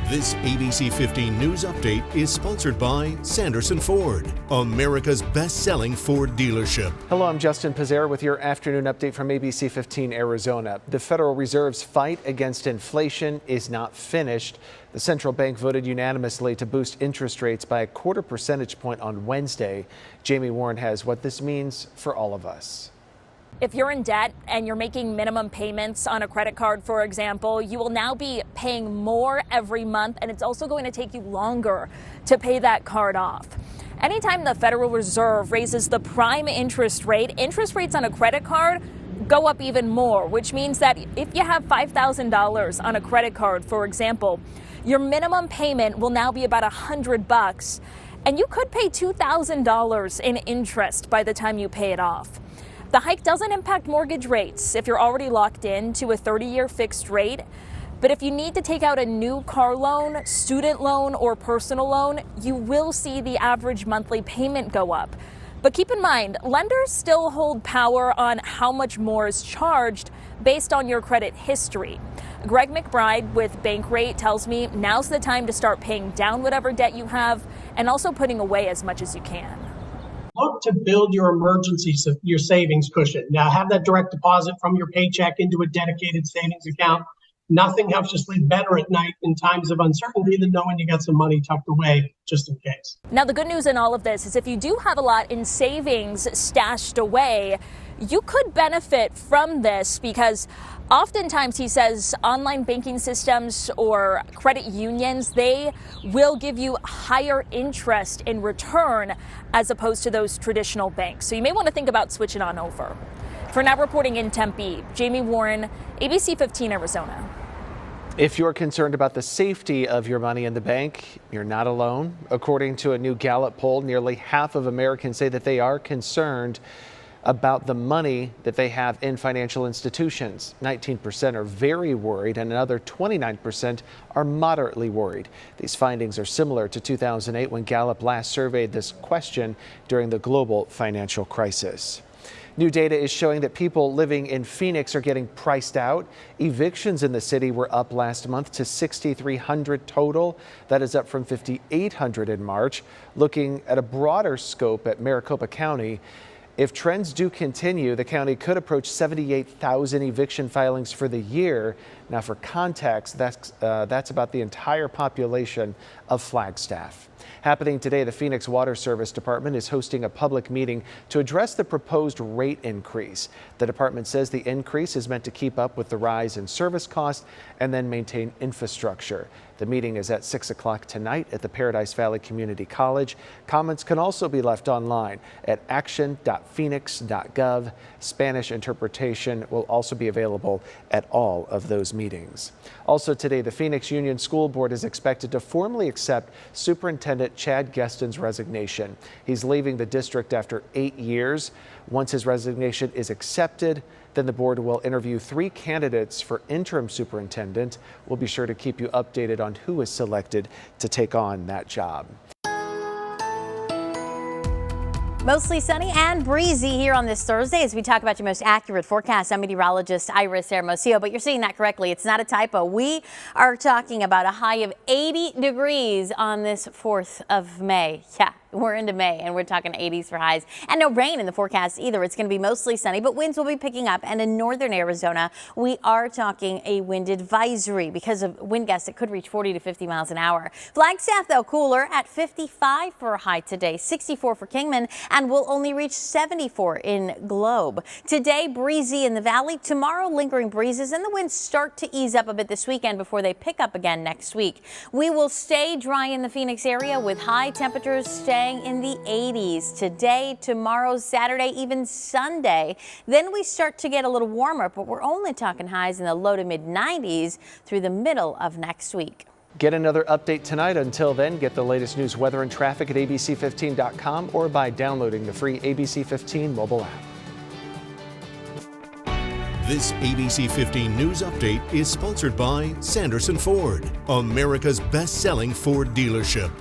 This ABC 15 News Update is sponsored by Sanderson Ford, America's best-selling Ford dealership. Hello, I'm Justin Pizzera with your afternoon update from ABC 15 Arizona. The Federal Reserve's fight against inflation is not finished. The central bank voted unanimously to boost interest rates by a quarter percentage point on Wednesday. Jamie Warren has what this means for all of us. If you're in debt and you're making minimum payments on a credit card, for example, you will now be paying more every month, and it's also going to take you longer to pay that card off. Anytime the Federal Reserve raises the prime interest rates on a credit card go up even more, which means that if you have $5,000 on a credit card, for example, your minimum payment will now be about $100, and you could pay $2,000 in interest by the time you pay it off. The hike doesn't impact mortgage rates if you're already locked in to a 30-year fixed rate. But if you need to take out a new car loan, student loan, or personal loan, you will see the average monthly payment go up. But keep in mind, lenders still hold power on how much more is charged based on your credit history. Greg McBride with Bankrate tells me now's the time to start paying down whatever debt you have and also putting away as much as you can. Look to build your your savings cushion. Now, have that direct deposit from your paycheck into a dedicated savings account. Nothing helps you sleep better at night in times of uncertainty than knowing you got some money tucked away just in case. Now, the good news in all of this is if you do have a lot in savings stashed away, you could benefit from this because oftentimes, he says, online banking systems or credit unions, they will give you higher interest in return as opposed to those traditional banks. So you may want to think about switching on over. For now, reporting in Tempe, Jamie Warren, ABC 15 Arizona. If you're concerned about the safety of your money in the bank, you're not alone. According to a new Gallup poll, nearly half of Americans say that they are concerned about the money that they have in financial institutions. 19% are very worried and another 29% are moderately worried. These findings are similar to 2008 when Gallup last surveyed this question during the global financial crisis. New data is showing that people living in Phoenix are getting priced out. Evictions in the city were up last month to 6,300 total. That is up from 5,800 in March. Looking at a broader scope at Maricopa County, if trends do continue, the county could approach 78,000 eviction filings for the year. Now, for context, that's about the entire population of Flagstaff. Happening today, the Phoenix Water Service Department is hosting a public meeting to address the proposed rate increase. The department says the increase is meant to keep up with the rise in service costs and then maintain infrastructure. The meeting is at 6 o'clock tonight at the Paradise Valley Community College. Comments can also be left online at action.phoenix.gov. Spanish interpretation will also be available at all of those meetings. Also today, the Phoenix Union School Board is expected to formally accept Superintendent Chad Gueston's resignation. He's leaving the district after 8 years. Once his resignation is accepted, then the board will interview 3 candidates for interim superintendent. We'll be sure to keep you updated on who is selected to take on that job. Mostly sunny and breezy here on this Thursday as we talk about your most accurate forecast. I'm meteorologist Iris Hermosillo, but you're seeing that correctly. It's not a typo. We are talking about a high of 80 degrees on this 4th of May. Yeah. We're into May and we're talking 80s for highs and no rain in the forecast either. It's going to be mostly sunny, but winds will be picking up. And in northern Arizona, we are talking a wind advisory because of wind gusts that could reach 40 to 50 miles an hour. Flagstaff, though, cooler at 55 for a high today, 64 for Kingman, and will only reach 74 in Globe. Today, breezy in the valley. Tomorrow, lingering breezes and the winds start to ease up a bit this weekend before they pick up again next week. We will stay dry in the Phoenix area with high temperatures staying in the 80s today, tomorrow, Saturday, even Sunday. Then we start to get a little warmer, but we're only talking highs in the low to mid 90s through the middle of next week. Get another update tonight. Until then, get the latest news, weather, and traffic at abc15.com or by downloading the free ABC 15 mobile app. This ABC 15 News Update is sponsored by Sanderson Ford, America's best-selling Ford dealership.